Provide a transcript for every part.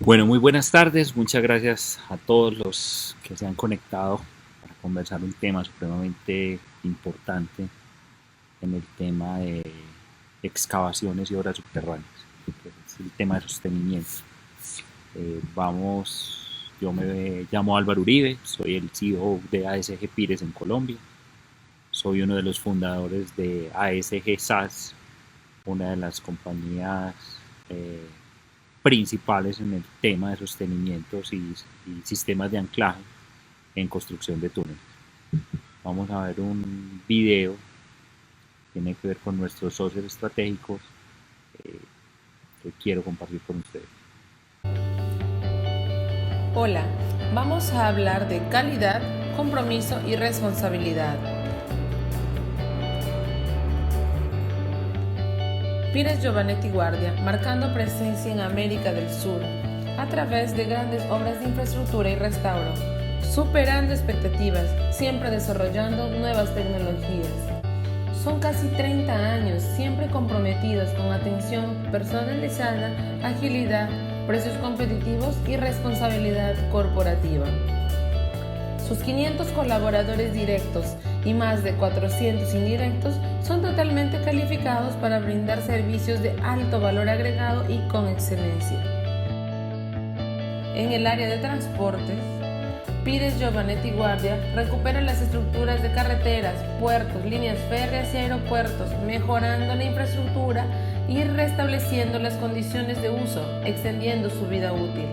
Bueno, muy buenas tardes. Muchas gracias a todos los que se han conectado para conversar un tema supremamente importante en el tema de excavaciones y obras subterráneas, que es el tema de sostenimiento. Yo me llamo Álvaro Uribe, soy el CEO de ASG Pires en Colombia. Soy uno de los fundadores de ASG SAS, una de las compañías principales en el tema de sostenimientos y sistemas de anclaje en construcción de túneles. Vamos a ver un video que tiene que ver con nuestros socios estratégicos que quiero compartir con ustedes. Hola, vamos a hablar de calidad, compromiso y responsabilidad. Pires Giovanetti Guardia, marcando presencia en América del Sur, a través de grandes obras de infraestructura y restauro, superando expectativas, siempre desarrollando nuevas tecnologías. Son casi 30 años siempre comprometidos con atención personalizada, agilidad, precios competitivos y responsabilidad corporativa. Sus 500 colaboradores directos y más de 400 indirectos son totalmente calificados para brindar servicios de alto valor agregado y con excelencia. En el área de transportes, Pires Giovanetti Guardia recupera las estructuras de carreteras, puertos, líneas férreas y aeropuertos, mejorando la infraestructura y restableciendo las condiciones de uso, extendiendo su vida útil.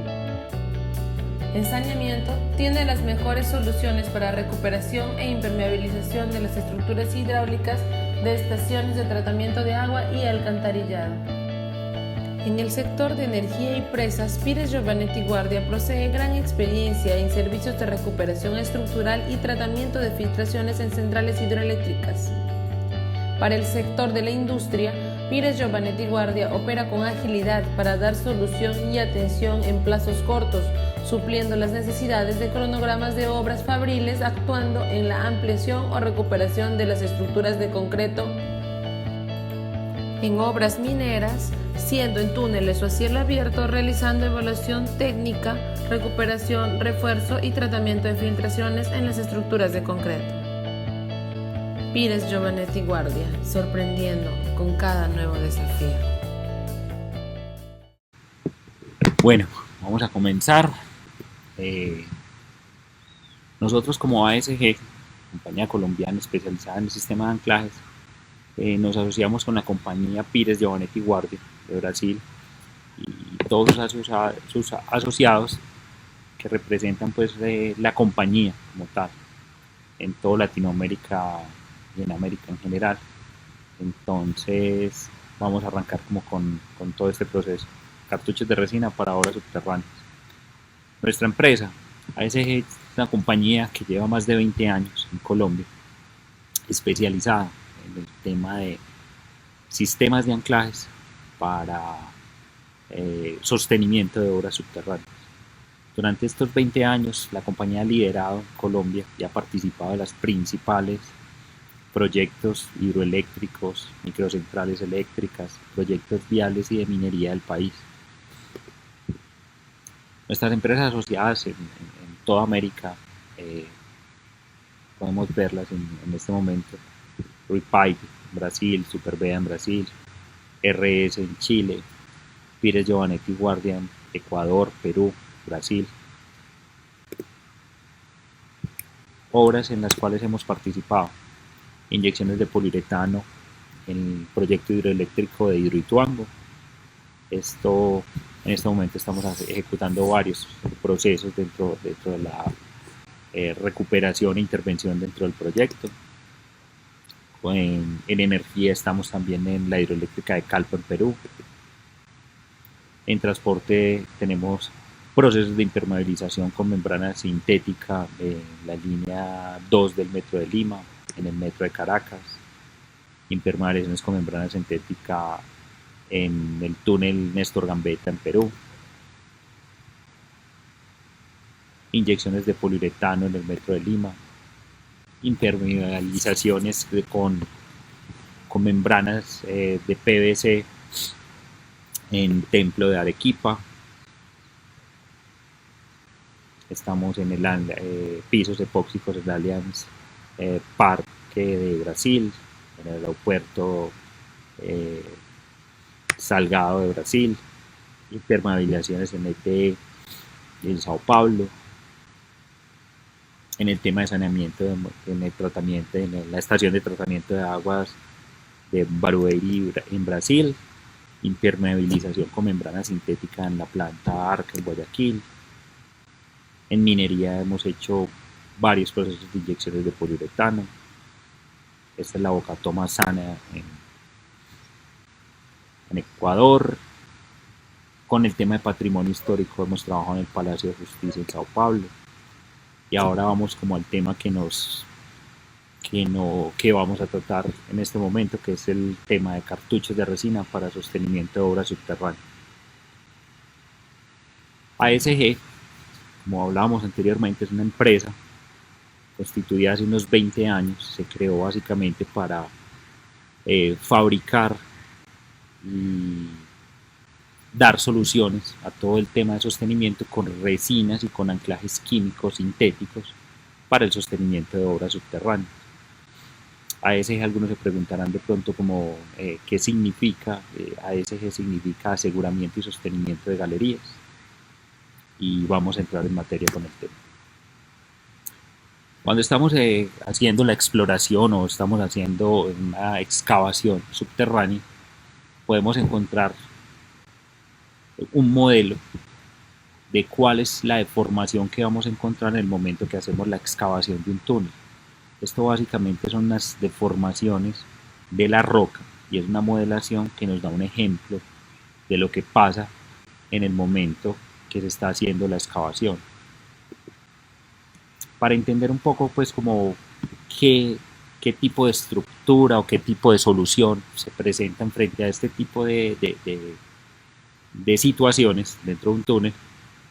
En saneamiento, tiene las mejores soluciones para recuperación e impermeabilización de las estructuras hidráulicas de estaciones de tratamiento de agua y alcantarillado. En el sector de energía y presas, Pires Giovanetti Guardia posee gran experiencia en servicios de recuperación estructural y tratamiento de filtraciones en centrales hidroeléctricas. Para el sector de la industria, Pires Giovanetti Guardia opera con agilidad para dar solución y atención en plazos cortos, supliendo las necesidades de cronogramas de obras fabriles, actuando en la ampliación o recuperación de las estructuras de concreto en obras mineras, siendo en túneles o a cielo abierto, realizando evaluación técnica, recuperación, refuerzo y tratamiento de filtraciones en las estructuras de concreto. Pires Giovanetti Guardia, sorprendiendo con cada nuevo desafío. Bueno, vamos a comenzar. Nosotros como ASG, compañía colombiana especializada en el sistema de anclajes, nos asociamos con la compañía Pires Giovanetti Guardia de Brasil y todos sus asociados que representan pues la compañía como tal en toda Latinoamérica y en América en general. Entonces vamos a arrancar como con todo este proceso. Cartuchos de resina para obras subterráneas. Nuestra empresa, ASG, es una compañía que lleva más de 20 años en Colombia, especializada en el tema de sistemas de anclajes para sostenimiento de obras subterráneas. Durante estos 20 años, la compañía ha liderado en Colombia y ha participado en los principales proyectos hidroeléctricos, microcentrales eléctricas, proyectos viales y de minería del país. Nuestras empresas asociadas en toda América, podemos verlas en este momento: Repipe en Brasil, Superbea en Brasil, RS en Chile, Pires Giovanetti Guardia en Ecuador, Perú, Brasil. Obras en las cuales hemos participado: inyecciones de poliuretano en el proyecto hidroeléctrico de Hidroituango. En este momento estamos ejecutando varios procesos dentro de la recuperación e intervención dentro del proyecto. En energía estamos también en la hidroeléctrica de Calpo en Perú. En transporte tenemos procesos de impermeabilización con membrana sintética en la línea 2 del metro de Lima, en el metro de Caracas. Impermeabilizaciones con membrana sintética en el túnel Néstor Gambetta en Perú. Inyecciones de poliuretano en el metro de Lima. Impermeabilizaciones con membranas de PVC en Templo de Arequipa. Estamos en el pisos epóxicos del Allianz Parque de Brasil, en el aeropuerto Salgado de Brasil, impermeabilizaciones en ET en Sao Paulo, en el tema de saneamiento, en el tratamiento, en la estación de tratamiento de aguas de Barueri en Brasil, impermeabilización con membrana sintética en la planta ARC en Guayaquil. En minería hemos hecho varios procesos de inyecciones de poliuretano. Esta es la boca toma sana en Ecuador. Con el tema de patrimonio histórico hemos trabajado en el Palacio de Justicia en Sao Paulo. Y ahora vamos como al tema que vamos a tratar en este momento, que es el tema de cartuchos de resina para sostenimiento de obras subterráneas. ASG, como hablábamos anteriormente, es una empresa constituida hace unos 20 años. Se creó básicamente para fabricar y dar soluciones a todo el tema de sostenimiento con resinas y con anclajes químicos sintéticos para el sostenimiento de obras subterráneas. ASG, algunos se preguntarán de pronto como qué significa. ASG significa aseguramiento y sostenimiento de galerías, y vamos a entrar en materia con el tema. Cuando estamos haciendo la exploración o estamos haciendo una excavación subterránea, podemos encontrar un modelo de cuál es la deformación que vamos a encontrar en el momento que hacemos la excavación de un túnel. Esto básicamente son las deformaciones de la roca, y es una modelación que nos da un ejemplo de lo que pasa en el momento que se está haciendo la excavación. Para entender un poco pues como qué tipo de estructura o qué tipo de solución se presentan frente a este tipo de situaciones dentro de un túnel,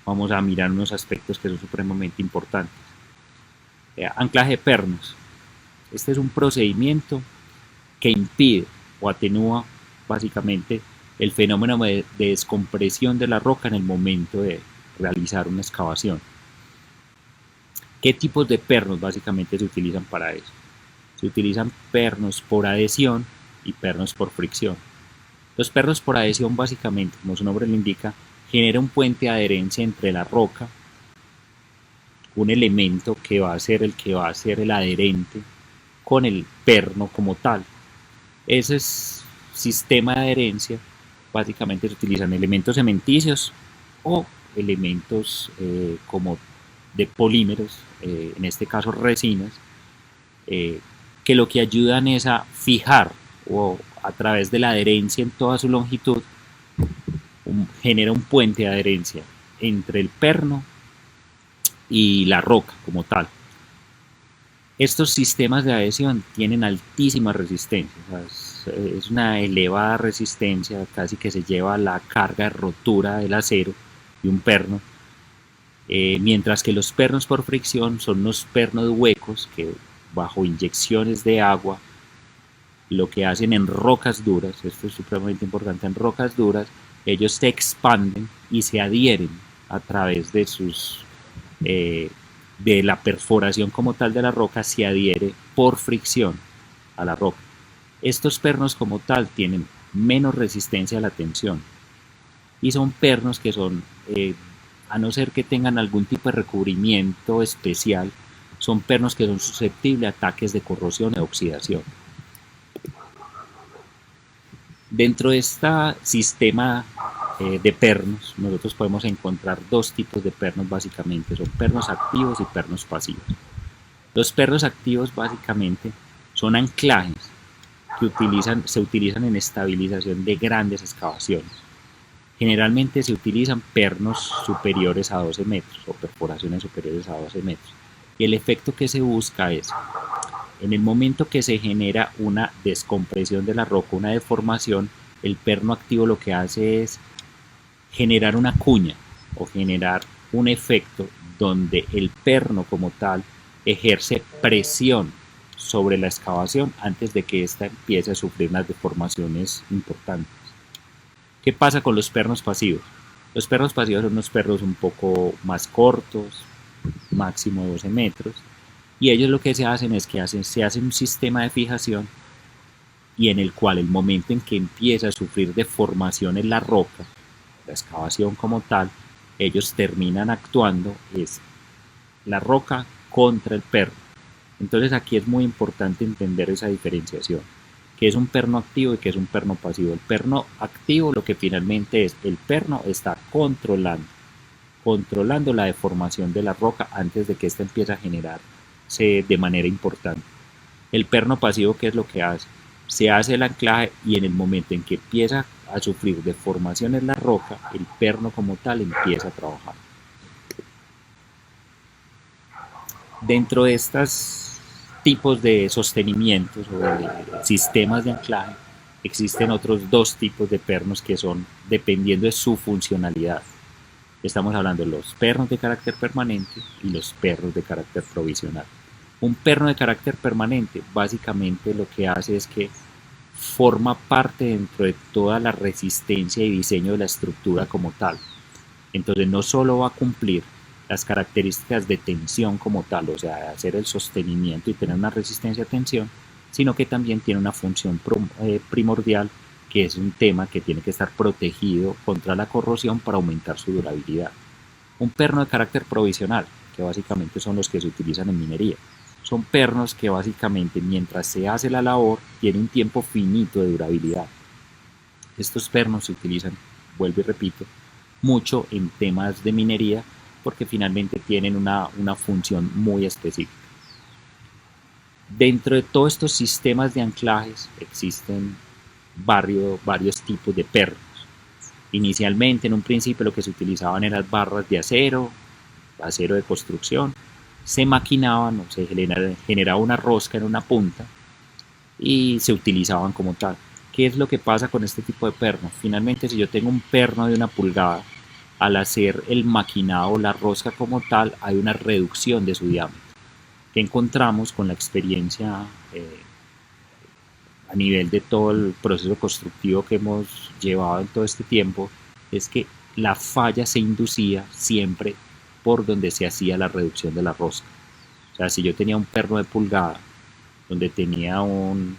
vamos a mirar unos aspectos que son supremamente importantes. Anclaje de pernos. Este es un procedimiento que impide o atenúa básicamente el fenómeno de descompresión de la roca en el momento de realizar una excavación. ¿Qué tipos de pernos básicamente se utilizan para eso? Se utilizan pernos por adhesión y pernos por fricción. Los pernos por adhesión básicamente, como su nombre lo indica, genera un puente de adherencia entre la roca, un elemento que va a ser el adherente, con el perno como tal. Ese sistema de adherencia básicamente se utilizan elementos cementicios o elementos como de polímeros, en este caso resinas, que lo que ayudan es a fijar, o a través de la adherencia en toda su longitud, genera un puente de adherencia entre el perno y la roca como tal. Estos sistemas de adhesión tienen altísima resistencia, o sea, es una elevada resistencia, casi que se lleva la carga de rotura del acero de un perno, mientras que los pernos por fricción son unos pernos huecos que bajo inyecciones de agua lo que hacen en rocas duras, esto es supremamente importante, en rocas duras ellos se expanden y se adhieren a través de de la perforación como tal de la roca, se adhiere por fricción a la roca. Estos pernos como tal tienen menos resistencia a la tensión y son pernos que son, a no ser que tengan algún tipo de recubrimiento especial, son pernos que son susceptibles a ataques de corrosión e oxidación. Dentro de este sistema de pernos, nosotros podemos encontrar dos tipos de pernos básicamente, son pernos activos y pernos pasivos. Los pernos activos básicamente son anclajes que se utilizan en estabilización de grandes excavaciones. Generalmente se utilizan pernos superiores a 12 metros o perforaciones superiores a 12 metros. Y el efecto que se busca es, en el momento que se genera una descompresión de la roca, una deformación, el perno activo lo que hace es generar una cuña o generar un efecto donde el perno como tal ejerce presión sobre la excavación antes de que ésta empiece a sufrir unas deformaciones importantes. ¿Qué pasa con los pernos pasivos? Los pernos pasivos son unos pernos un poco más cortos, máximo 12 metros, y ellos lo que se hacen es que se hace un sistema de fijación y en el cual el momento en que empieza a sufrir deformación en la roca, la excavación como tal, ellos terminan actuando es la roca contra el perno. Entonces aquí es muy importante entender esa diferenciación, que es un perno activo y que es un perno pasivo. El perno activo lo que finalmente es, el perno está controlando la deformación de la roca antes de que ésta empiece a generarse de manera importante. El perno pasivo, ¿qué es lo que hace? Se hace el anclaje y en el momento en que empieza a sufrir deformación en la roca, el perno como tal empieza a trabajar. Dentro de estos tipos de sostenimientos o de sistemas de anclaje, existen otros dos tipos de pernos que son dependiendo de su funcionalidad. Estamos hablando de los pernos de carácter permanente y los pernos de carácter provisional. Un perno de carácter permanente básicamente lo que hace es que forma parte dentro de toda la resistencia y diseño de la estructura como tal. Entonces no solo va a cumplir las características de tensión como tal, o sea, hacer el sostenimiento y tener una resistencia a tensión, sino que también tiene una función primordial, que es un tema que tiene que estar protegido contra la corrosión para aumentar su durabilidad. Un perno de carácter provisional, que básicamente son los que se utilizan en minería, son pernos que básicamente mientras se hace la labor tiene un tiempo finito de durabilidad. Estos pernos se utilizan, vuelvo y repito, mucho en temas de minería porque finalmente tienen una función muy específica. Dentro de todos estos sistemas de anclajes existen varios tipos de pernos. Inicialmente, en un principio, lo que se utilizaban eran barras de acero de construcción, se maquinaban o se generaba una rosca en una punta y se utilizaban como tal. ¿Qué es lo que pasa con este tipo de pernos? Finalmente, si yo tengo un perno de 1 pulgada, al hacer el maquinado, la rosca como tal, hay una reducción de su diámetro. ¿Qué encontramos con la experiencia a nivel de todo el proceso constructivo que hemos llevado en todo este tiempo? Es que la falla se inducía siempre por donde se hacía la reducción de la rosca. O sea, si yo tenía un perno de pulgada donde tenía un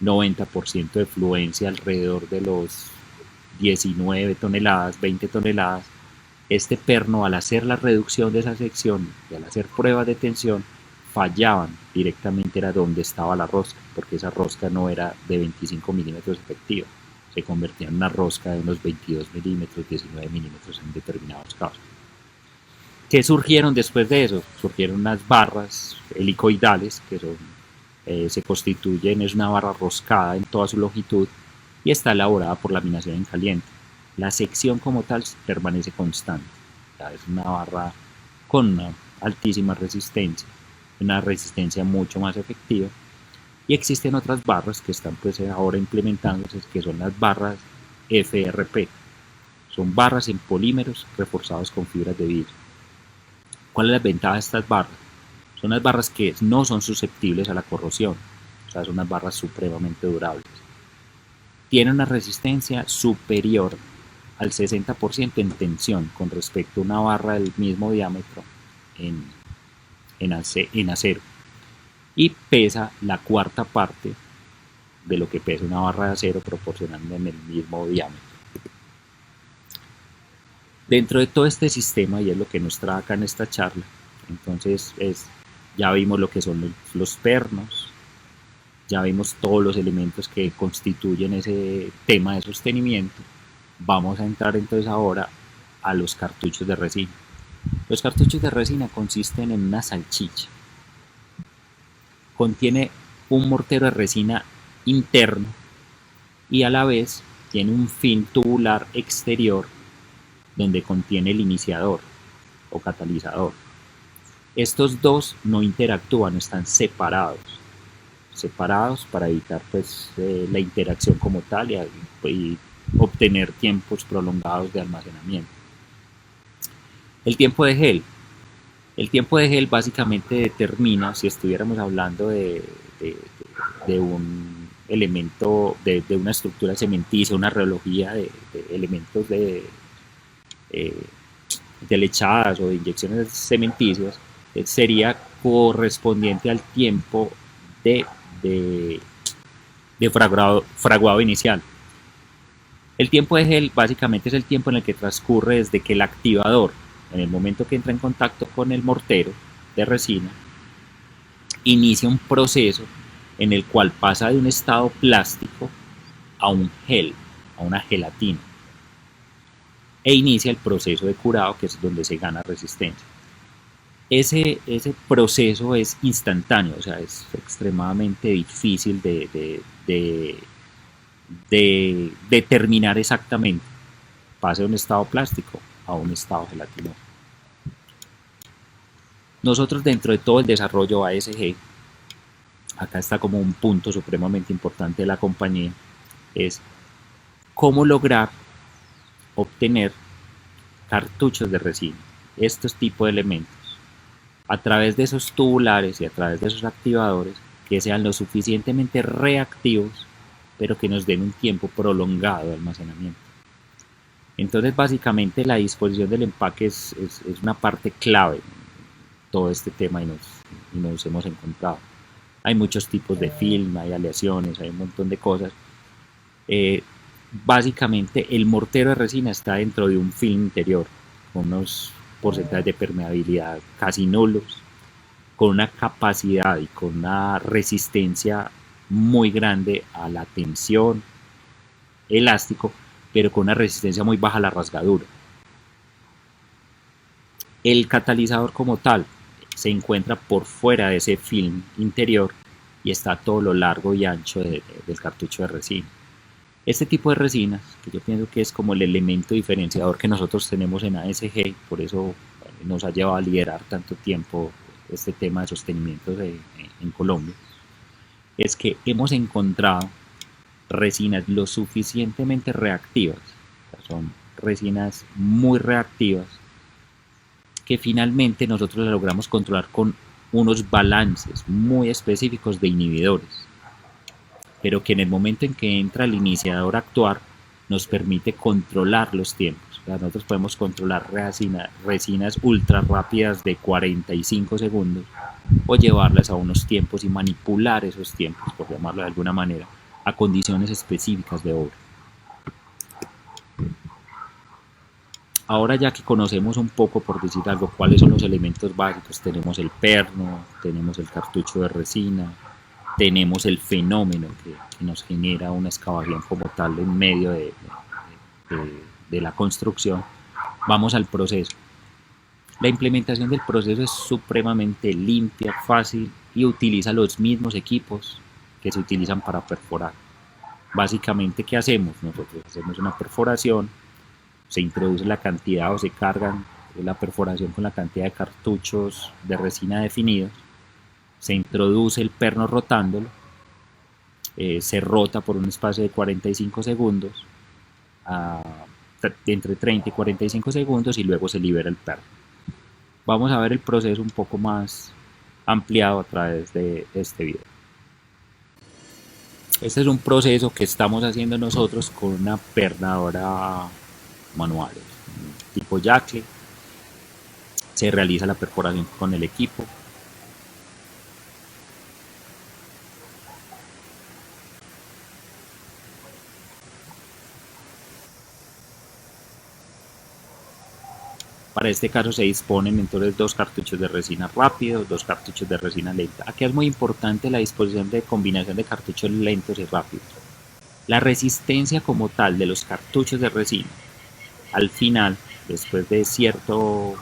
90% de fluencia alrededor de los 19 toneladas, 20 toneladas, este perno al hacer la reducción de esa sección y al hacer pruebas de tensión fallaban directamente era donde estaba la rosca, porque esa rosca no era de 25 milímetros efectiva, se convertía en una rosca de unos 22 milímetros, 19 milímetros en determinados casos. ¿Qué surgieron después de eso? Surgieron unas barras helicoidales que se constituyen, es una barra roscada en toda su longitud y está elaborada por laminación en caliente. La sección como tal permanece constante, o sea, es una barra con una altísima resistencia, una resistencia mucho más efectiva, y existen otras barras que están pues ahora implementándose, que son las barras FRP, son barras en polímeros reforzados con fibras de vidrio. ¿Cuál es la ventaja de estas barras? Son unas barras que no son susceptibles a la corrosión, o sea, son unas barras supremamente durables. Tienen una resistencia superior al 60% en tensión con respecto a una barra del mismo diámetro en acero. Y pesa la cuarta parte de lo que pesa una barra de acero proporcionando en el mismo diámetro. Dentro de todo este sistema, y es lo que nos trae acá en esta charla, entonces ya vimos lo que son los pernos, ya vimos todos los elementos que constituyen ese tema de sostenimiento. Vamos a entrar entonces ahora a los cartuchos de resina. Los cartuchos de resina consisten en una salchicha. Contiene un mortero de resina interno y a la vez tiene un fin tubular exterior donde contiene el iniciador o catalizador. Estos dos no interactúan, están separados para evitar pues la interacción como tal y obtener tiempos prolongados de almacenamiento. El tiempo de gel. El tiempo de gel básicamente determina, si estuviéramos hablando de un elemento, de una estructura cementicia, una reología de elementos de lechadas o de inyecciones cementicias, sería correspondiente al tiempo de, de, de fraguado inicial. El tiempo de gel básicamente es el tiempo en el que transcurre desde que el activador, en el momento que entra en contacto con el mortero de resina, inicia un proceso en el cual pasa de un estado plástico a un gel, a una gelatina, e inicia el proceso de curado, que es donde se gana resistencia. Ese proceso es instantáneo, o sea, es extremadamente difícil de determinar exactamente. Pasa de un estado plástico a un estado gelatinoso. Nosotros, dentro de todo el desarrollo ASG, acá está como un punto supremamente importante de la compañía, es cómo lograr obtener cartuchos de resina, estos tipos de elementos, a través de esos tubulares y a través de esos activadores que sean lo suficientemente reactivos, pero que nos den un tiempo prolongado de almacenamiento. Entonces, básicamente, la disposición del empaque es una parte clave en todo este tema, y nos hemos encontrado. Hay muchos tipos de film, hay aleaciones, hay un montón de cosas. Básicamente, el mortero de resina está dentro de un film interior, con unos porcentajes de permeabilidad casi nulos, con una capacidad y con una resistencia muy grande a la tensión, elástico, pero con una resistencia muy baja a la rasgadura. El catalizador como tal se encuentra por fuera de ese film interior y está a todo lo largo y ancho del cartucho de resina. Este tipo de resinas, que yo pienso que es como el elemento diferenciador que nosotros tenemos en ASG, por eso nos ha llevado a liderar tanto tiempo este tema de sostenimiento en Colombia, es que hemos encontrado resinas lo suficientemente reactivas, son resinas muy reactivas, que finalmente nosotros la logramos controlar con unos balances muy específicos de inhibidores, pero que en el momento en que entra el iniciador a actuar nos permite controlar los tiempos. O sea, nosotros podemos controlar resinas ultra rápidas de 45 segundos o llevarlas a unos tiempos y manipular esos tiempos, por llamarlo de alguna manera, a condiciones específicas de obra. Ahora, ya que conocemos un poco, por decir algo, cuáles son los elementos básicos, tenemos el perno, tenemos el cartucho de resina, tenemos el fenómeno que nos genera una excavación como tal en medio de la construcción, vamos al proceso. La implementación del proceso es supremamente limpia, fácil y utiliza los mismos equipos que se utilizan para perforar. Básicamente, ¿qué hacemos? Nosotros hacemos una perforación, se introduce la cantidad o se cargan la perforación con la cantidad de cartuchos de resina definidos, se introduce el perno rotándolo, se rota por un espacio de 45 segundos, entre 30 y 45 segundos, y luego se libera el perno. Vamos a ver el proceso un poco más ampliado a través de este video. Este es un proceso que estamos haciendo nosotros con una pernadora manual, tipo Jackley. Se realiza la perforación con el equipo. Para este caso se disponen entonces dos cartuchos de resina rápidos, dos cartuchos de resina lenta. Aquí es muy importante la disposición de combinación de cartuchos lentos y rápidos. La resistencia como tal de los cartuchos de resina, al final, después de cierto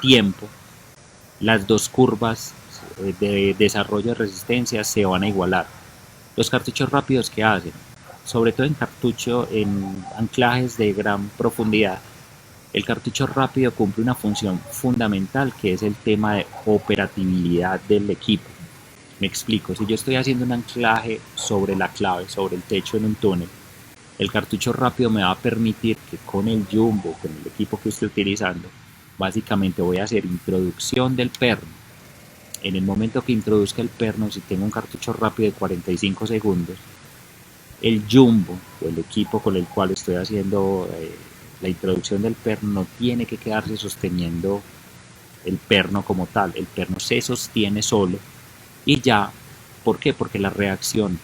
tiempo, las dos curvas de desarrollo de resistencia se van a igualar. Los cartuchos rápidos, ¿qué hacen? Sobre todo en anclajes de gran profundidad, el cartucho rápido cumple una función fundamental, que es el tema de operatividad del equipo. Me explico: si yo estoy haciendo un anclaje sobre la clave, sobre el techo en un túnel, el cartucho rápido me va a permitir que con el jumbo, con el equipo que estoy utilizando, básicamente voy a hacer introducción del perno. En el momento que introduzca el perno, si tengo un cartucho rápido de 45 segundos, el jumbo o el equipo con el cual estoy haciendo La introducción del perno no tiene que quedarse sosteniendo el perno como tal. El perno se sostiene solo y ya. ¿Por qué? Porque la reacción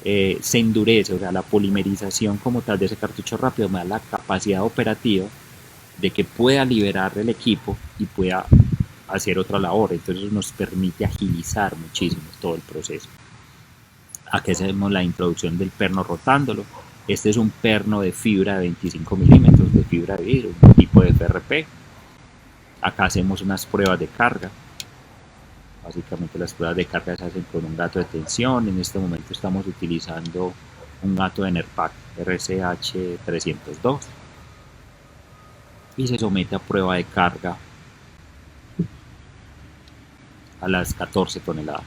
se endurece, o sea, la polimerización como tal de ese cartucho rápido me da la capacidad operativa de que pueda liberar el equipo y pueda hacer otra labor. Entonces nos permite agilizar muchísimo todo el proceso. Aquí hacemos la introducción del perno rotándolo. Este es un perno de fibra de 25 milímetros, de fibra de vidrio, un tipo de FRP. Acá hacemos unas pruebas de carga. Básicamente las pruebas de carga se hacen con un gato de tensión. En este momento estamos utilizando un gato de Enerpac RCH 302 y se somete a prueba de carga a las 14 toneladas.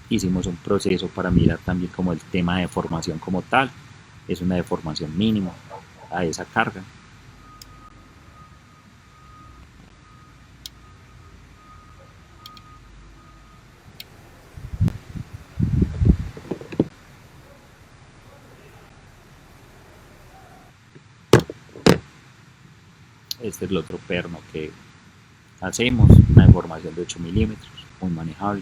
Hicimos un proceso para mirar también como el tema de deformación como tal. Es una deformación mínima a esa carga. Este es el otro perno que hacemos, una deformación de 8 milímetros, muy manejable.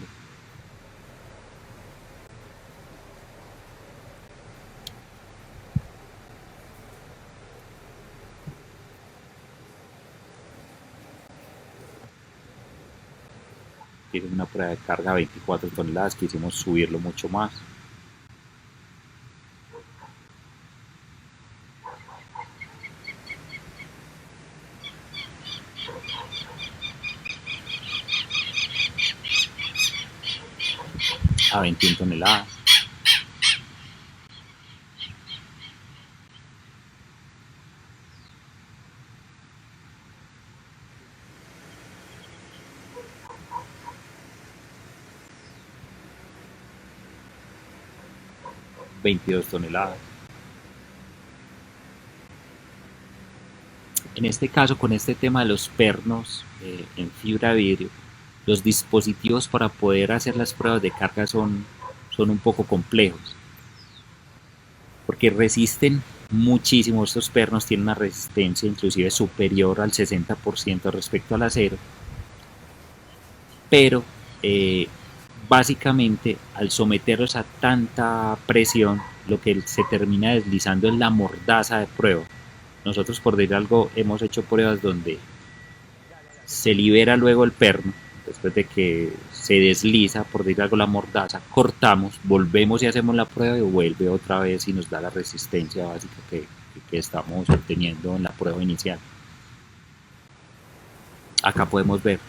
Tiene una prueba de carga 24 toneladas, quisimos subirlo mucho más. A 21 toneladas. $22 toneladas. En este caso, con este tema de los pernos en fibra de vidrio, los dispositivos para poder hacer las pruebas de carga son un poco complejos, porque resisten muchísimo. Estos pernos tienen una resistencia inclusive superior al 60% respecto al acero, pero básicamente al someterlos a tanta presión, lo que se termina deslizando es la mordaza de prueba. Nosotros, por decir algo, hemos hecho pruebas donde se libera luego el perno, después de que se desliza, por decir algo, la mordaza, cortamos, volvemos y hacemos la prueba y vuelve otra vez y nos da la resistencia básica que estamos obteniendo en la prueba inicial. Acá podemos ver,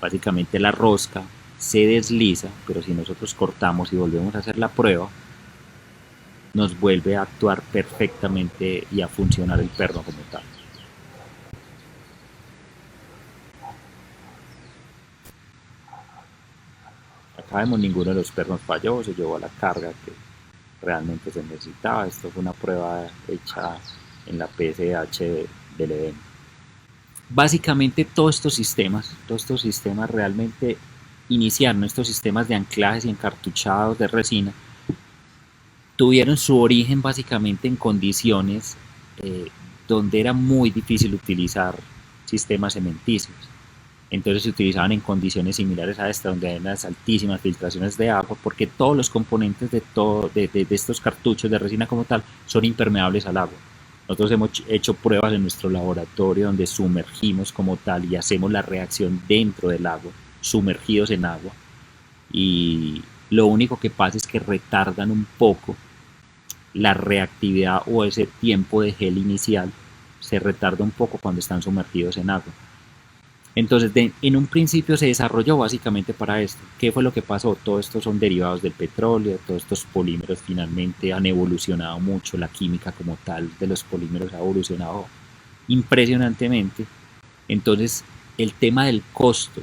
básicamente la rosca se desliza, pero si nosotros cortamos y volvemos a hacer la prueba, nos vuelve a actuar perfectamente y a funcionar el perno como tal. Acá vemos ninguno de los pernos falló, se llevó a la carga que realmente se necesitaba. Esto fue una prueba hecha en la PSH del EDEN. Básicamente todos estos sistemas realmente iniciaron, estos sistemas de anclajes y encartuchados de resina, tuvieron su origen básicamente en condiciones donde era muy difícil utilizar sistemas cementicios. Entonces se utilizaban en condiciones similares a esta, donde hay unas altísimas filtraciones de agua, porque todos los componentes de estos cartuchos de resina como tal son impermeables al agua. Nosotros hemos hecho pruebas en nuestro laboratorio donde sumergimos como tal y hacemos la reacción dentro del agua, sumergidos en agua, y lo único que pasa es que retardan un poco la reactividad o ese tiempo de gel inicial, se retarda un poco cuando están sumergidos en agua. Entonces, en un principio se desarrolló básicamente para esto. ¿Qué fue lo que pasó? Todos estos son derivados del petróleo, todos estos polímeros finalmente han evolucionado mucho, la química como tal de los polímeros ha evolucionado impresionantemente. Entonces, el tema del costo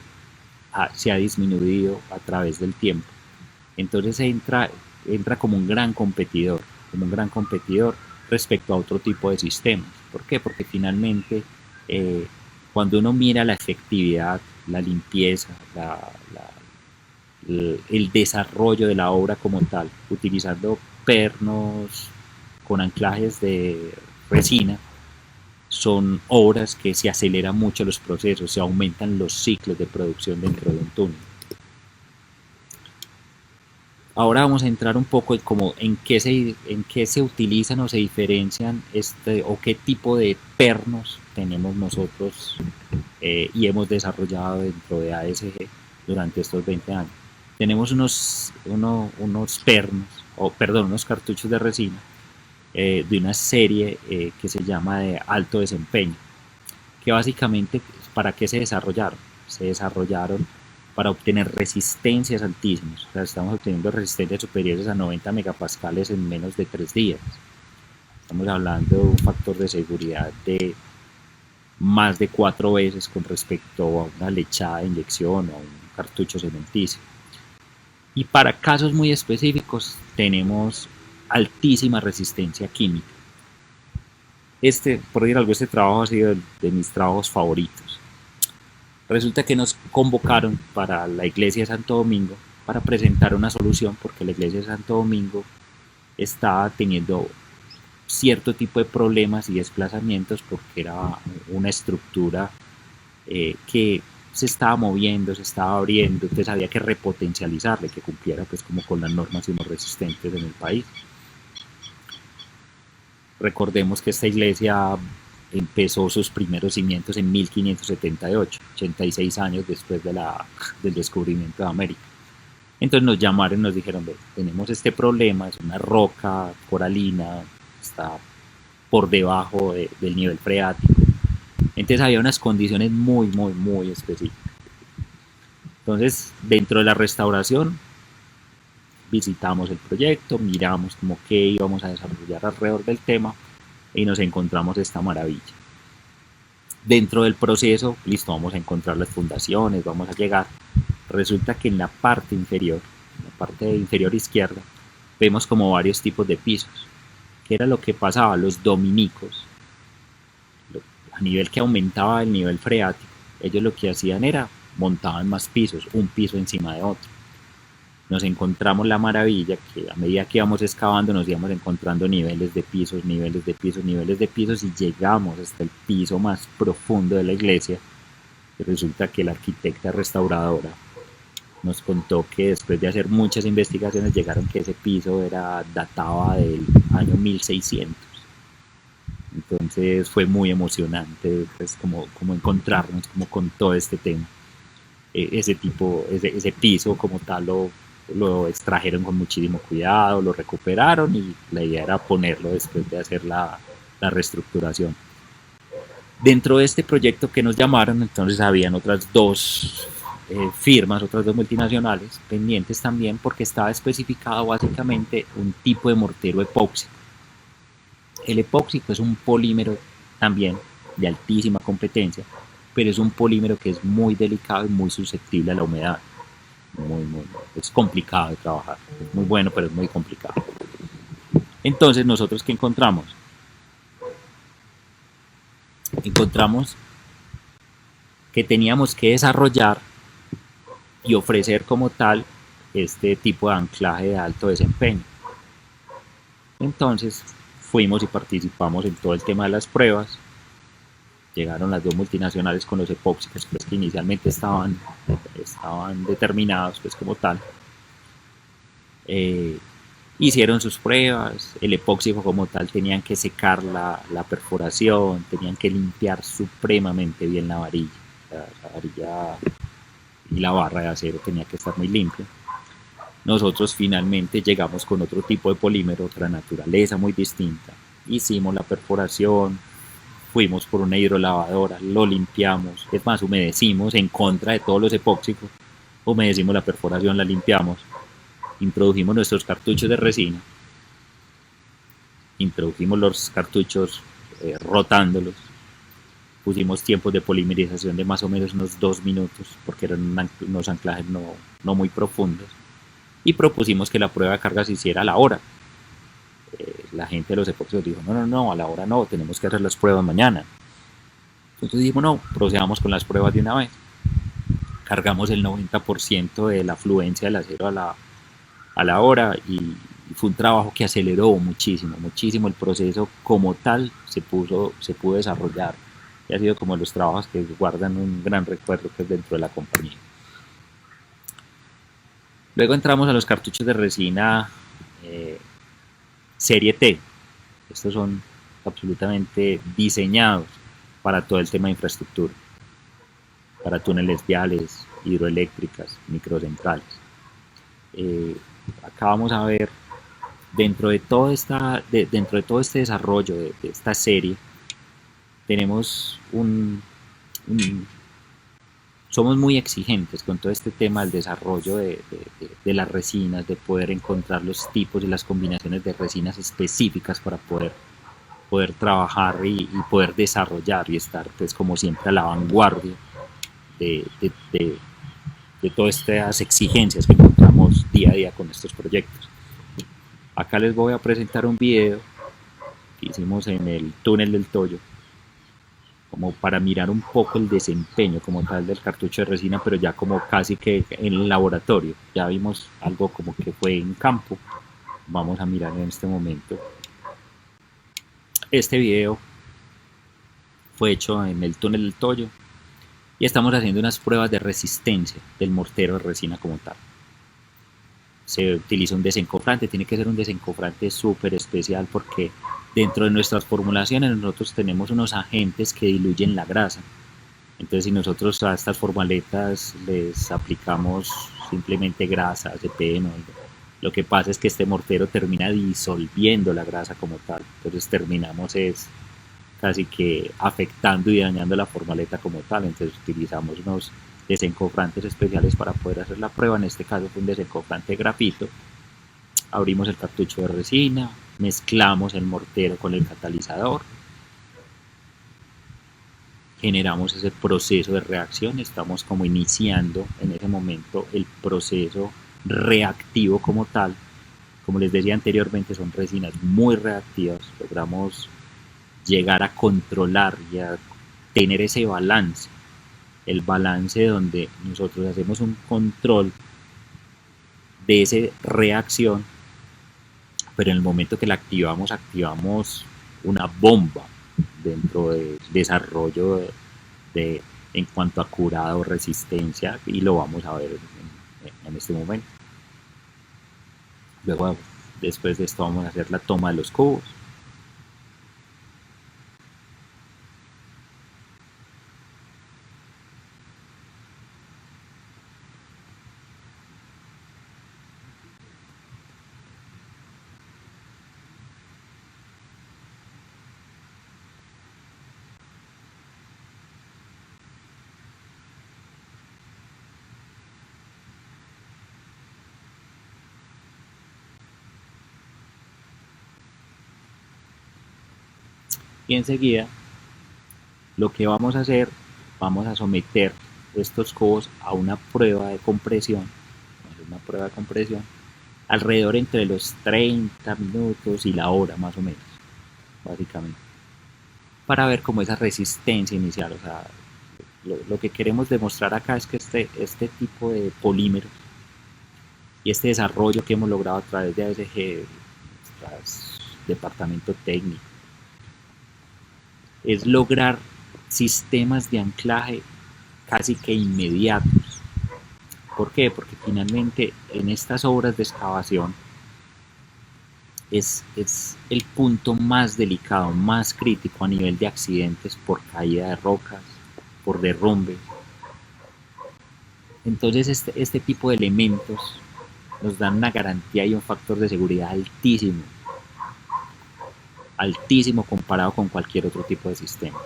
se ha disminuido a través del tiempo. Entonces entra como un gran competidor respecto a otro tipo de sistemas. ¿Por qué? Porque finalmente cuando uno mira la efectividad, la limpieza, el desarrollo de la obra como tal, utilizando pernos con anclajes de resina, son obras que se aceleran mucho los procesos, se aumentan los ciclos de producción dentro de un túnel. Ahora vamos a entrar un poco en qué se utilizan o se diferencian o qué tipo de pernos tenemos nosotros y hemos desarrollado dentro de ASG durante estos 20 años. Tenemos unos cartuchos de resina de una serie que se llama de alto desempeño, que básicamente, ¿para qué se desarrollaron? Se desarrollaron para obtener resistencias altísimas. O sea, estamos obteniendo resistencias superiores a 90 megapascales en menos de 3 días. Estamos hablando de un factor de seguridad de más de 4 veces con respecto a una lechada de inyección o a un cartucho cementicio. Y para casos muy específicos tenemos altísima resistencia química. Por decir algo, este trabajo ha sido de mis trabajos favoritos. Resulta que nos convocaron para la iglesia de Santo Domingo para presentar una solución, porque la iglesia de Santo Domingo estaba teniendo cierto tipo de problemas y desplazamientos porque era una estructura que se estaba moviendo, se estaba abriendo, entonces había que repotencializarle, que cumpliera pues como con las normas resistentes en el país. Recordemos que esta iglesia empezó sus primeros cimientos en 1578, 86 años después del descubrimiento de América. Entonces nos llamaron y nos dijeron, tenemos este problema, es una roca coralina, está por debajo del nivel freático. Entonces había unas condiciones muy específicas. Entonces, dentro de la restauración, visitamos el proyecto, miramos como qué íbamos a desarrollar alrededor del tema y nos encontramos esta maravilla. Dentro del proceso, listo, vamos a encontrar las fundaciones, vamos a llegar. Resulta que en la parte inferior izquierda, vemos como varios tipos de pisos. ¿Qué era lo que pasaba? Los dominicos, a nivel que aumentaba el nivel freático, ellos lo que hacían era montaban más pisos, un piso encima de otro. Nos encontramos la maravilla que a medida que íbamos excavando nos íbamos encontrando niveles de pisos y llegamos hasta el piso más profundo de la iglesia. Y resulta que la arquitecta restauradora nos contó que después de hacer muchas investigaciones llegaron que ese piso databa del año 1600. Entonces fue muy emocionante pues como encontrarnos como con todo este tema. Ese piso como tal lo extrajeron con muchísimo cuidado, lo recuperaron y la idea era ponerlo después de hacer la reestructuración. Dentro de este proyecto que nos llamaron, entonces habían otras dos firmas, otras dos multinacionales pendientes también, porque estaba especificado básicamente un tipo de mortero epóxico. El epóxico es un polímero también de altísima competencia, pero es un polímero que es muy delicado y muy susceptible a la humedad. Es complicado de trabajar, es muy bueno, pero es muy complicado. Entonces, nosotros ¿qué encontramos? Encontramos que teníamos que desarrollar y ofrecer como tal este tipo de anclaje de alto desempeño. Entonces, fuimos y participamos en todo el tema de las pruebas. Llegaron las dos multinacionales con los epóxicos pues, que inicialmente estaban determinados pues, como tal. Hicieron sus pruebas, el epóxico como tal tenían que secar la perforación, tenían que limpiar supremamente bien la varilla. La varilla y la barra de acero tenía que estar muy limpia. Nosotros finalmente llegamos con otro tipo de polímero, otra naturaleza muy distinta. Hicimos la perforación, fuimos por una hidrolavadora, lo limpiamos, es más, humedecimos en contra de todos los epóxicos, humedecimos la perforación, la limpiamos, introdujimos nuestros cartuchos de resina, introdujimos los cartuchos rotándolos, pusimos tiempos de polimerización de más o menos unos 2 minutos, porque eran unos anclajes no muy profundos, y propusimos que la prueba de carga se hiciera a la hora. La gente de los epóxicos dijo, no, a la hora no, tenemos que hacer las pruebas mañana. Entonces dijimos, no, procedamos con las pruebas de una vez. Cargamos el 90% de la fluencia del acero a la hora y fue un trabajo que aceleró muchísimo, muchísimo el proceso como tal se pudo desarrollar. Y ha sido como los trabajos que guardan un gran recuerdo pues, dentro de la compañía. Luego entramos a los cartuchos de resina serie T. Estos son absolutamente diseñados para todo el tema de infraestructura, para túneles viales, hidroeléctricas, microcentrales. Acá vamos a ver, dentro de todo este desarrollo de esta serie, tenemos somos muy exigentes con todo este tema del desarrollo de las resinas, de poder encontrar los tipos y las combinaciones de resinas específicas para poder trabajar y poder desarrollar y estar pues como siempre a la vanguardia de todas estas exigencias que encontramos día a día con estos proyectos. Acá les voy a presentar un video que hicimos en el túnel del Toyo, como para mirar un poco el desempeño como tal del cartucho de resina, pero ya como casi que en el laboratorio. Ya vimos algo como que fue en campo. Vamos a mirar en este momento. Este video fue hecho en el túnel del Toyo y estamos haciendo unas pruebas de resistencia del mortero de resina como tal. Se utiliza un desencofrante, tiene que ser un desencofrante súper especial porque dentro de nuestras formulaciones nosotros tenemos unos agentes que diluyen la grasa. Entonces si nosotros a estas formaletas les aplicamos simplemente grasa, CPM, lo que pasa es que este mortero termina disolviendo la grasa como tal. Entonces terminamos casi que afectando y dañando la formaleta como tal. Entonces utilizamos unos desencofrantes especiales para poder hacer la prueba. En este caso fue un desencofrante de grafito. Abrimos el cartucho de resina, mezclamos el mortero con el catalizador, generamos ese proceso de reacción. Estamos como iniciando en ese momento el proceso reactivo como tal. Como les decía anteriormente, son resinas muy reactivas. Logramos llegar a controlar y a tener ese balance, el balance donde nosotros hacemos un control de esa reacción, pero en el momento que la activamos una bomba dentro del desarrollo en cuanto a curado, resistencia, y lo vamos a ver en este momento. Luego, después de esto, vamos a hacer la toma de los cubos. Y enseguida lo que vamos a hacer, vamos a someter estos cubos a una prueba de compresión, alrededor entre los 30 minutos y la hora más o menos, básicamente, para ver cómo esa resistencia inicial. O sea, lo que queremos demostrar acá es que este tipo de polímeros y este desarrollo que hemos logrado a través de ASG, nuestro departamento técnico, es lograr sistemas de anclaje casi que inmediatos. ¿Por qué? Porque finalmente en estas obras de excavación es el punto más delicado, más crítico a nivel de accidentes por caída de rocas, por derrumbe. Entonces este tipo de elementos nos dan una garantía y un factor de seguridad altísimo, altísimo comparado con cualquier otro tipo de sistema.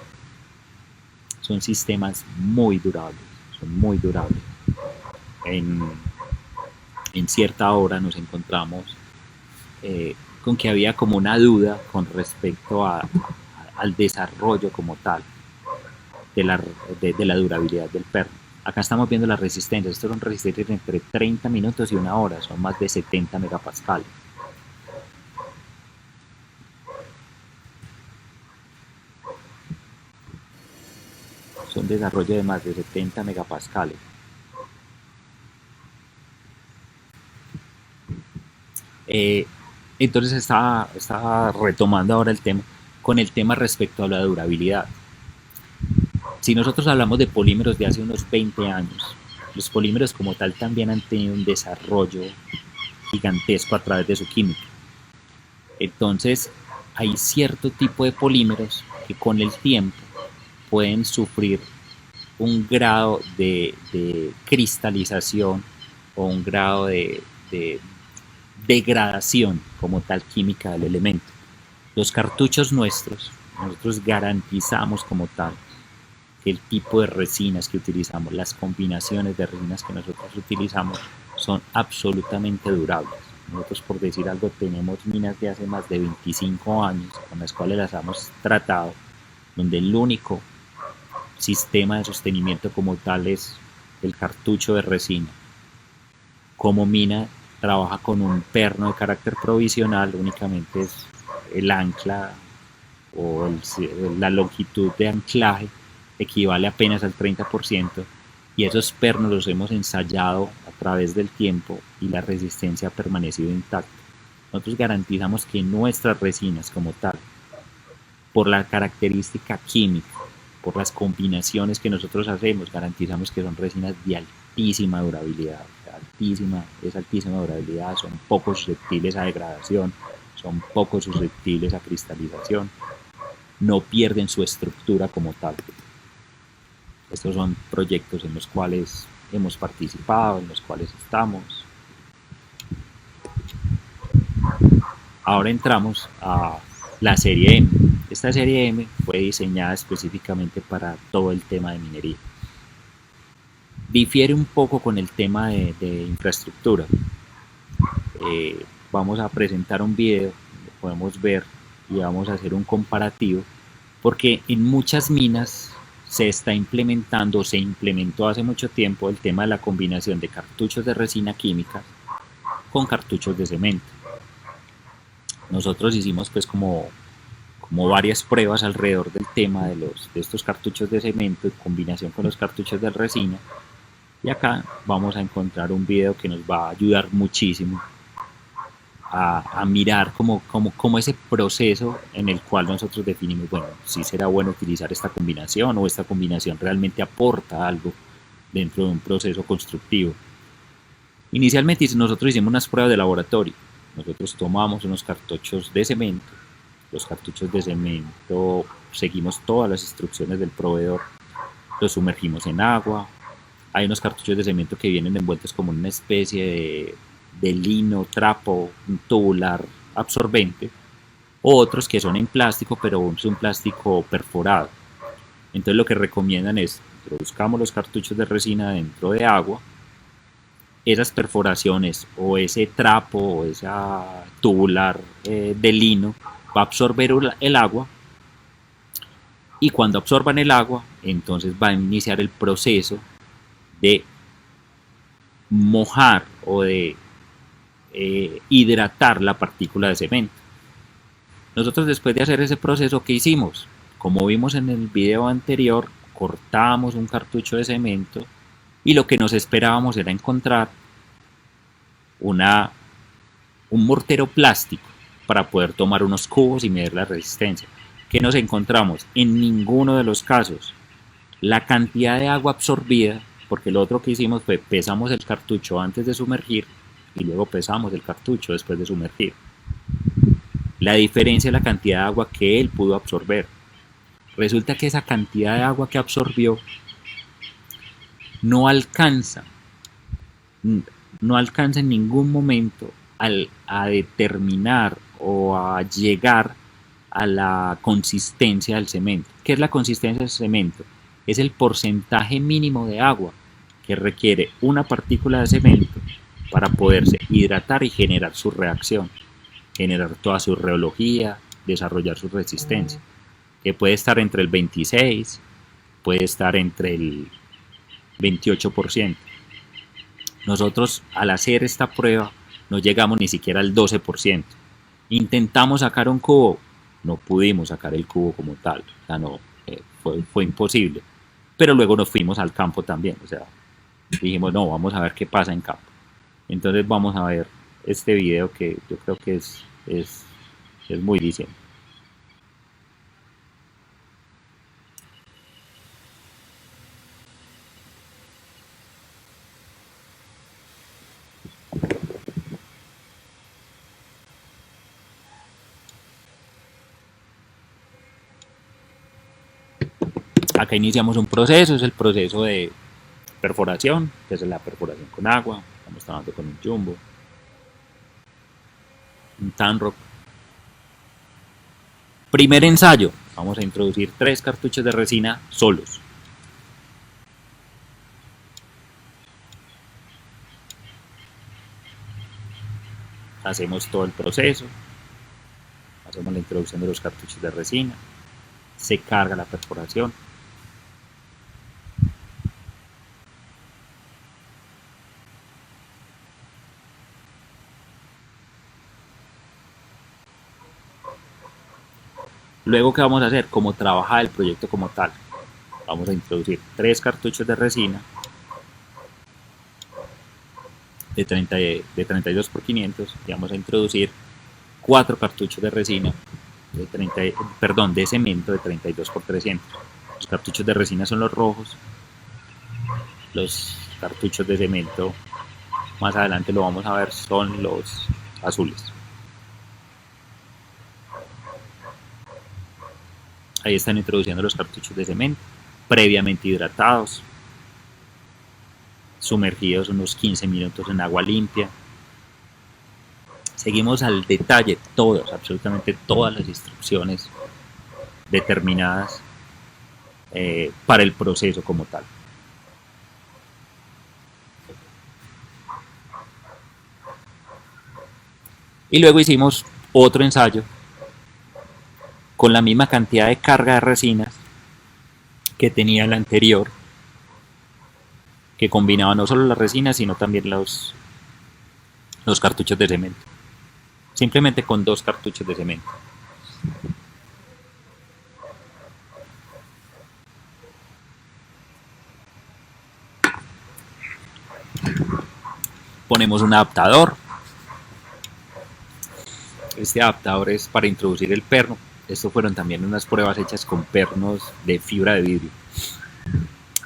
Son sistemas muy durables, son muy durables. En cierta hora nos encontramos con que había como una duda con respecto al desarrollo como tal de la durabilidad del perno. Acá estamos viendo las resistencias. Estos son resistencias entre 30 minutos y una hora, son más de 70 megapascales. Son desarrollo de más de 70 megapascales. Entonces estaba retomando ahora el tema con el tema respecto a la durabilidad. Si nosotros hablamos de polímeros de hace unos 20 años, los polímeros como tal también han tenido un desarrollo gigantesco a través de su química. Entonces, hay cierto tipo de polímeros que con el tiempo pueden sufrir un grado de cristalización o un grado de degradación como tal química del elemento. Los cartuchos nuestros, nosotros garantizamos como tal que el tipo de resinas que utilizamos, las combinaciones de resinas que nosotros utilizamos son absolutamente durables. Nosotros, por decir algo, tenemos minas de hace más de 25 años con las cuales las hemos tratado, donde el único sistema de sostenimiento como tal es el cartucho de resina. Como mina trabaja con un perno de carácter provisional, únicamente es el ancla o la longitud de anclaje equivale apenas al 30%, y esos pernos los hemos ensayado a través del tiempo y la resistencia ha permanecido intacta. Nosotros garantizamos que nuestras resinas como tal, por la característica química, por las combinaciones que nosotros hacemos, garantizamos que son resinas de altísima durabilidad, altísima durabilidad, son poco susceptibles a degradación, son poco susceptibles a cristalización, no pierden su estructura como tal. Estos son proyectos en los cuales hemos participado, en los cuales estamos. Ahora entramos a la serie M. Esta serie M fue diseñada específicamente para todo el tema de minería. Difiere un poco con el tema de infraestructura. Vamos a presentar un video, lo podemos ver y vamos a hacer un comparativo, porque en muchas minas se está implementando, se implementó hace mucho tiempo el tema de la combinación de cartuchos de resina química con cartuchos de cemento. Nosotros hicimos pues como varias pruebas alrededor del tema de estos cartuchos de cemento en combinación con los cartuchos de resina, y acá vamos a encontrar un video que nos va a ayudar muchísimo a mirar como ese proceso en el cual nosotros definimos, bueno, si será bueno utilizar esta combinación o esta combinación realmente aporta algo dentro de un proceso constructivo. Inicialmente nosotros hicimos unas pruebas de laboratorio. Nosotros tomamos unos cartuchos de cemento. Los cartuchos de cemento seguimos todas las instrucciones del proveedor, los sumergimos en agua. Hay unos cartuchos de cemento que vienen envueltos como una especie de lino, trapo, un tubular absorbente, otros que son en plástico, pero es un plástico perforado. Entonces lo que recomiendan es, introduzcamos los cartuchos de resina dentro de agua, esas perforaciones o ese trapo o esa tubular de lino va a absorber el agua, y cuando absorban el agua, entonces va a iniciar el proceso de mojar o de hidratar la partícula de cemento. Nosotros, después de hacer ese proceso, ¿qué hicimos? Como vimos en el video anterior, cortamos un cartucho de cemento y lo que nos esperábamos era encontrar un mortero plástico para poder tomar unos cubos y medir la resistencia. ¿Qué nos encontramos? En ninguno de los casos. La cantidad de agua absorbida, porque lo otro que hicimos fue pesamos el cartucho antes de sumergir y luego pesamos el cartucho después de sumergir. La diferencia es la cantidad de agua que él pudo absorber. Resulta que esa cantidad de agua que absorbió no alcanza en ningún momento a determinar o a llegar a la consistencia del cemento. ¿Qué es la consistencia del cemento? Es el porcentaje mínimo de agua que requiere una partícula de cemento para poderse hidratar y generar su reacción, generar toda su reología, desarrollar su resistencia, que puede estar entre el 26, puede estar entre el 28%. Nosotros, al hacer esta prueba, no llegamos ni siquiera al 12%. Intentamos sacar un cubo, no pudimos sacar el cubo como tal, o sea, no, fue imposible. Pero luego nos fuimos al campo también, o sea, dijimos, no, vamos a ver qué pasa en campo. Entonces vamos a ver este video que yo creo que es es, es muy diciente. Acá iniciamos un proceso, es el proceso de perforación, que es la perforación con agua, estamos trabajando con un jumbo, un Tanrock. Primer ensayo, vamos a introducir 3 cartuchos de resina solos. Hacemos todo el proceso, hacemos la introducción de los cartuchos de resina, se carga la perforación. Luego, ¿qué vamos a hacer? Como trabaja el proyecto como tal. Vamos a introducir 3 cartuchos de resina de 32 por 500 y vamos a introducir 4 cartuchos de resina de cemento de 32 por 300. Los cartuchos de resina son los rojos, los cartuchos de cemento más adelante lo vamos a ver, son los azules. Ahí están introduciendo los cartuchos de cemento, previamente hidratados, sumergidos unos 15 minutos en agua limpia. Seguimos al detalle absolutamente todas las instrucciones determinadas para el proceso como tal. Y luego hicimos otro ensayo con la misma cantidad de carga de resinas que tenía el anterior, que combinaba no solo las resinas, sino también los cartuchos de cemento. Simplemente con 2 cartuchos de cemento. Ponemos un adaptador. Este adaptador es para introducir el perno. Esto fueron también unas pruebas hechas con pernos de fibra de vidrio.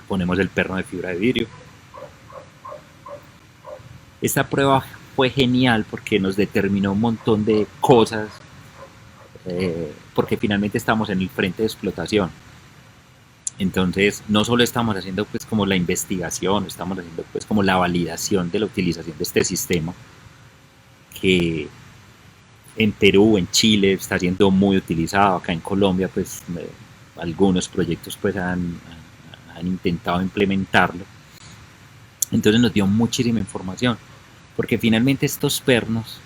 Ponemos el perno de fibra de vidrio. Esta prueba fue genial porque nos determinó un montón de cosas, porque finalmente estamos en el frente de explotación. Entonces no solo estamos haciendo pues como la investigación, estamos haciendo pues como la validación de la utilización de este sistema que en Perú, en Chile está siendo muy utilizado. Acá en Colombia pues algunos proyectos pues han intentado implementarlo. Entonces nos dio muchísima información, porque finalmente estos pernos,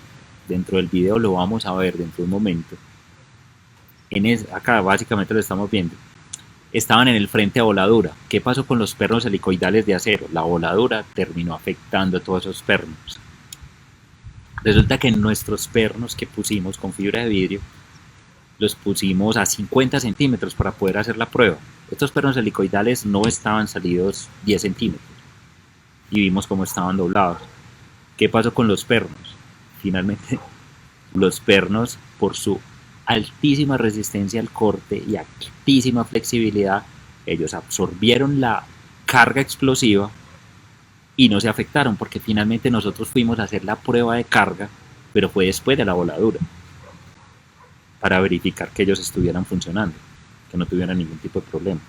dentro del video lo vamos a ver dentro de un momento, acá básicamente lo estamos viendo, estaban en el frente a voladura. ¿Qué pasó con los pernos helicoidales de acero? La voladura terminó afectando a todos esos pernos. Resulta que nuestros pernos que pusimos con fibra de vidrio, los pusimos a 50 centímetros para poder hacer la prueba. Estos pernos helicoidales no estaban salidos 10 centímetros y vimos cómo estaban doblados. ¿Qué pasó con los pernos? Finalmente, los pernos, por su altísima resistencia al corte y altísima flexibilidad, ellos absorbieron la carga explosiva y no se afectaron, porque finalmente nosotros fuimos a hacer la prueba de carga, pero fue después de la voladura, para verificar que ellos estuvieran funcionando, que no tuvieran ningún tipo de problema.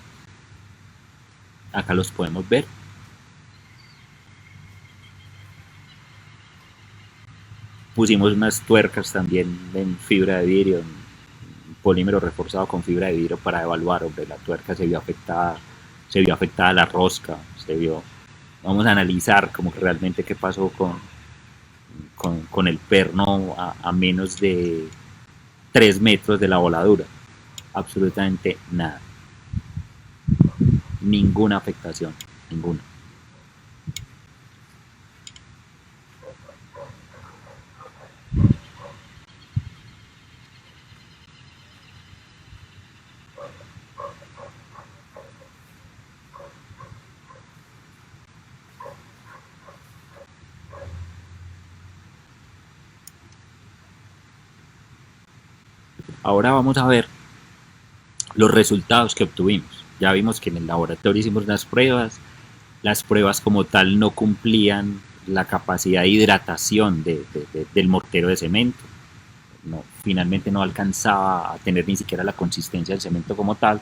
Acá los podemos ver. Pusimos unas tuercas también en fibra de vidrio, en polímero reforzado con fibra de vidrio, para evaluar. Hombre, la tuerca se vio afectada la rosca, vamos a analizar como que realmente qué pasó con el perno a menos de 3 metros de la voladura. Absolutamente nada, ninguna afectación, ninguna. Ahora vamos a ver los resultados que obtuvimos. Ya vimos que en el laboratorio hicimos las pruebas como tal no cumplían la capacidad de hidratación del mortero de cemento. No, finalmente no alcanzaba a tener ni siquiera la consistencia del cemento como tal.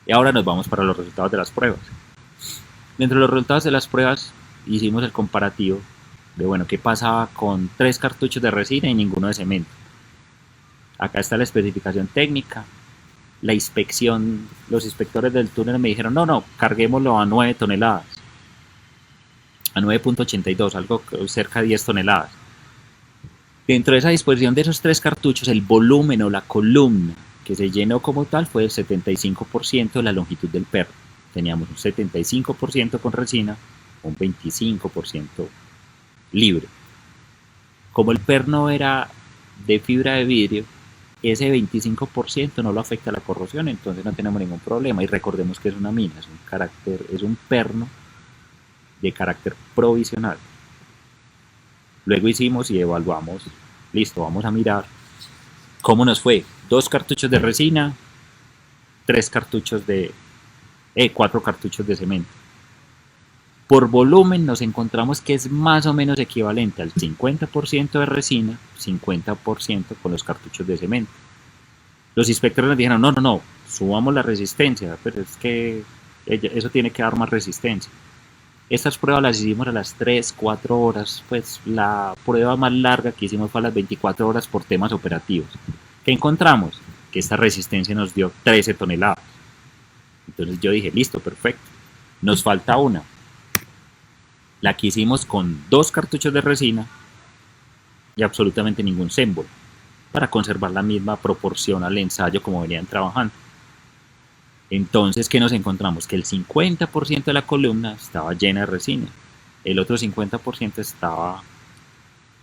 Y ahora nos vamos para los resultados de las pruebas. Dentro de los resultados de las pruebas hicimos el comparativo de bueno, qué pasaba con 3 cartuchos de resina y ninguno de cemento. Acá está la especificación técnica. La inspección, los inspectores del túnel me dijeron, no, carguémoslo a 9 toneladas. A 9.82, algo cerca de 10 toneladas. Dentro de esa disposición de esos 3 cartuchos, el volumen o la columna que se llenó como tal fue el 75% de la longitud del perno. Teníamos un 75% con resina, un 25% libre. Como el perno era de fibra de vidrio, ese 25% no lo afecta a la corrosión, entonces no tenemos ningún problema. Y recordemos que es una mina, es un perno de carácter provisional. Luego hicimos y evaluamos, listo, vamos a mirar cómo nos fue. 2 cartuchos de resina, 4 cartuchos de cemento. Por volumen nos encontramos que es más o menos equivalente al 50% de resina, 50% con los cartuchos de cemento. Los inspectores nos dijeron, no, subamos la resistencia, pero es que eso tiene que dar más resistencia. Estas pruebas las hicimos a las 3, 4 horas, pues la prueba más larga que hicimos fue a las 24 horas por temas operativos. ¿Qué encontramos? Que esta resistencia nos dio 13 toneladas. Entonces yo dije, listo, perfecto. Nos falta una. La que hicimos con 2 cartuchos de resina y absolutamente ningún Zembol, para conservar la misma proporción al ensayo como venían trabajando. Entonces, ¿qué nos encontramos? Que el 50% de la columna estaba llena de resina, el otro 50% estaba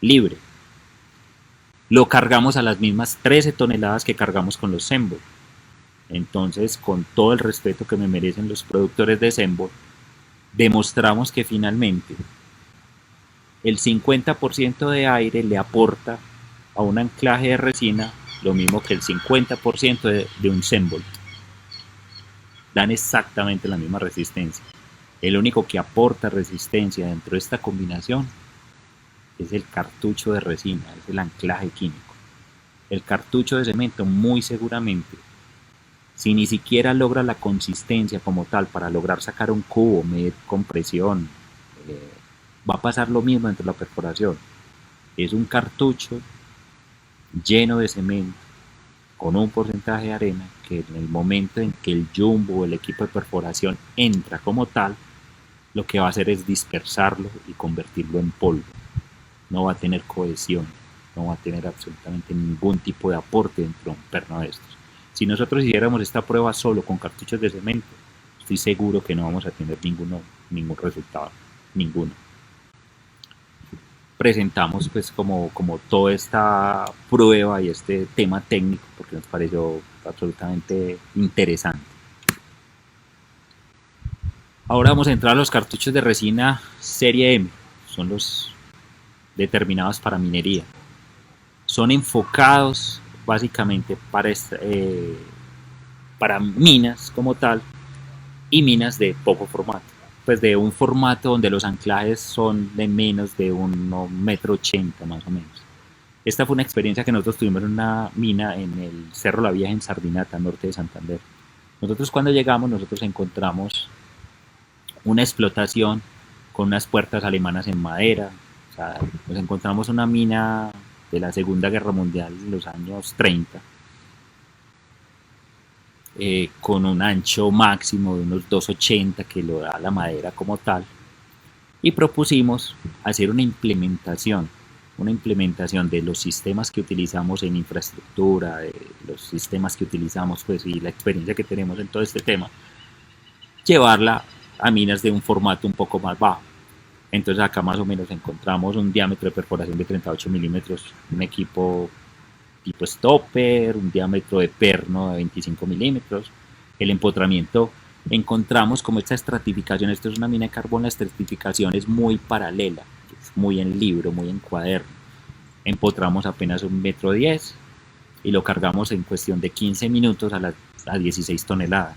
libre. Lo cargamos a las mismas 13 toneladas que cargamos con los Zembol. Entonces, con todo el respeto que me merecen los productores de Zembol, demostramos que finalmente el 50% de aire le aporta a un anclaje de resina lo mismo que el 50% de un Zembol. Dan exactamente la misma resistencia. El único que aporta resistencia dentro de esta combinación es el cartucho de resina, es el anclaje químico. El cartucho de cemento muy seguramente, si ni siquiera logra la consistencia como tal para lograr sacar un cubo, medir compresión, va a pasar lo mismo dentro de la perforación. Es un cartucho lleno de cemento con un porcentaje de arena que en el momento en que el jumbo o el equipo de perforación entra como tal, lo que va a hacer es dispersarlo y convertirlo en polvo. No va a tener cohesión, no va a tener absolutamente ningún tipo de aporte dentro de un perno de estos. Si nosotros hiciéramos esta prueba solo con cartuchos de cemento, estoy seguro que no vamos a tener ningún resultado, ninguno. Presentamos pues como toda esta prueba y este tema técnico porque nos pareció absolutamente interesante. Ahora vamos a entrar a los cartuchos de resina serie M, son los determinados para minería. Son enfocados básicamente para minas como tal y minas de poco formato, pues de un formato donde los anclajes son de menos de 1,80 m más o menos. Esta fue una experiencia que nosotros tuvimos en una mina en el Cerro La Vieja en Sardinata, norte de Santander. Nosotros cuando llegamos, encontramos una explotación con unas puertas alemanas en madera. O sea, nos encontramos una mina de la Segunda Guerra Mundial en los años 30, con un ancho máximo de unos 2,80 que lo da la madera como tal, y propusimos hacer una implementación de los sistemas que utilizamos en infraestructura, de los sistemas que utilizamos pues, y la experiencia que tenemos en todo este tema, llevarla a minas de un formato un poco más bajo. Entonces acá más o menos encontramos un diámetro de perforación de 38 milímetros, un equipo tipo stopper, un diámetro de perno de 25 milímetros. El empotramiento, encontramos como esta estratificación, esto es una mina de carbón, la estratificación es muy paralela, es muy en libro, muy en cuaderno. Empotramos apenas 1,10 m y lo cargamos en cuestión de 15 minutos a 16 toneladas.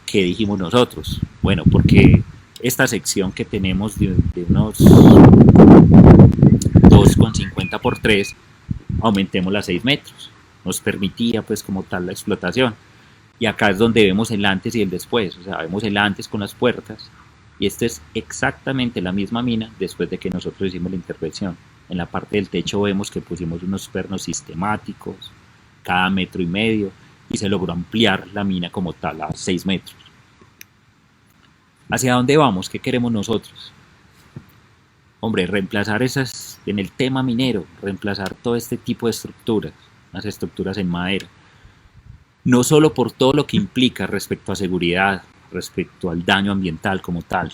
¿Qué dijimos nosotros? Bueno, porque esta sección que tenemos de unos 2,50 por 3, aumentémosla a 6 metros. Nos permitía pues como tal la explotación. Y acá es donde vemos el antes y el después, o sea, vemos el antes con las puertas, y esta es exactamente la misma mina después de que nosotros hicimos la intervención. En la parte del techo vemos que pusimos unos pernos sistemáticos, cada 1,5 metros, y se logró ampliar la mina como tal a 6 metros. ¿Hacia dónde vamos? ¿Qué queremos nosotros? Hombre, reemplazar esas, en el tema minero, reemplazar todo este tipo de estructuras, las estructuras en madera. No solo por todo lo que implica respecto a seguridad, respecto al daño ambiental como tal,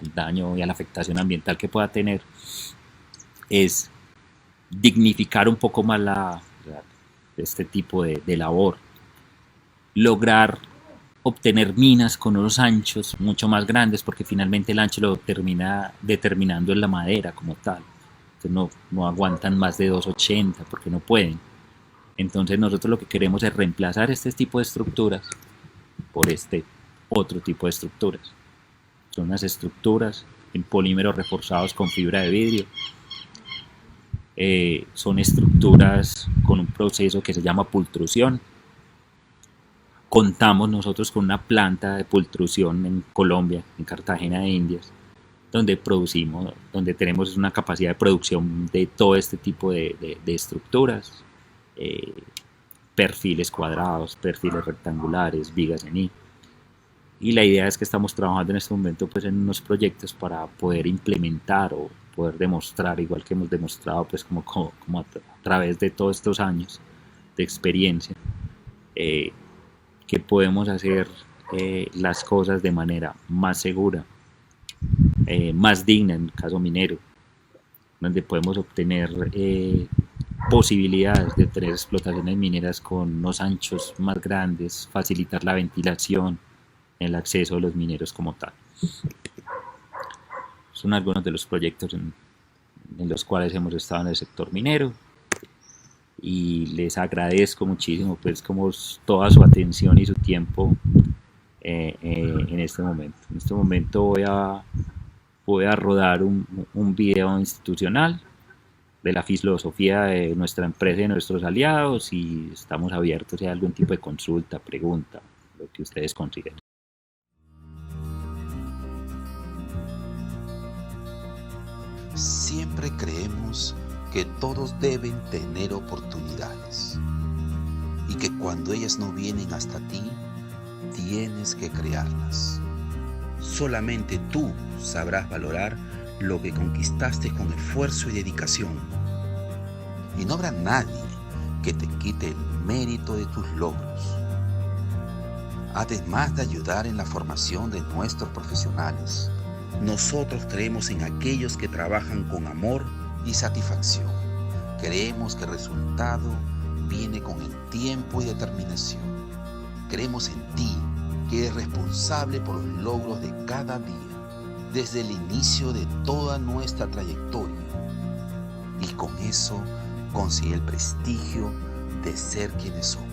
el daño y a la afectación ambiental que pueda tener, es dignificar un poco más este tipo de labor, lograr obtener minas con unos anchos mucho más grandes, porque finalmente el ancho lo termina determinando en la madera como tal. Entonces no aguantan más de 2,80 porque no pueden. Entonces nosotros lo que queremos es reemplazar este tipo de estructuras por este otro tipo de estructuras. Son unas estructuras en polímeros reforzados con fibra de vidrio. Son estructuras con un proceso que se llama pultrusión. Contamos nosotros con una planta de pultrusión en Colombia, en Cartagena de Indias, donde tenemos una capacidad de producción de todo este tipo de estructuras, perfiles cuadrados, perfiles rectangulares, vigas en I. Y la idea es que estamos trabajando en este momento pues, en unos proyectos para poder implementar o poder demostrar, igual que hemos demostrado pues, como a través de todos estos años de experiencia, que podemos hacer las cosas de manera más segura, más digna en el caso minero, donde podemos obtener posibilidades de tener explotaciones mineras con unos anchos más grandes, facilitar la ventilación, el acceso de los mineros como tal. Son algunos de los proyectos en los cuales hemos estado en el sector minero, y les agradezco muchísimo pues como toda su atención y su tiempo en este momento. En este momento voy a rodar un video institucional de la filosofía de nuestra empresa y de nuestros aliados, y estamos abiertos a algún tipo de consulta, pregunta, lo que ustedes consideren. Siempre creemos que todos deben tener oportunidades y que cuando ellas no vienen hasta ti, tienes que crearlas. Solamente tú sabrás valorar lo que conquistaste con esfuerzo y dedicación, y no habrá nadie que te quite el mérito de tus logros. Además de ayudar en la formación de nuestros profesionales, nosotros creemos en aquellos que trabajan con amor y satisfacción. Creemos que el resultado viene con el tiempo y determinación. Creemos en ti, que eres responsable por los logros de cada día, desde el inicio de toda nuestra trayectoria. Y con eso consigue el prestigio de ser quienes somos.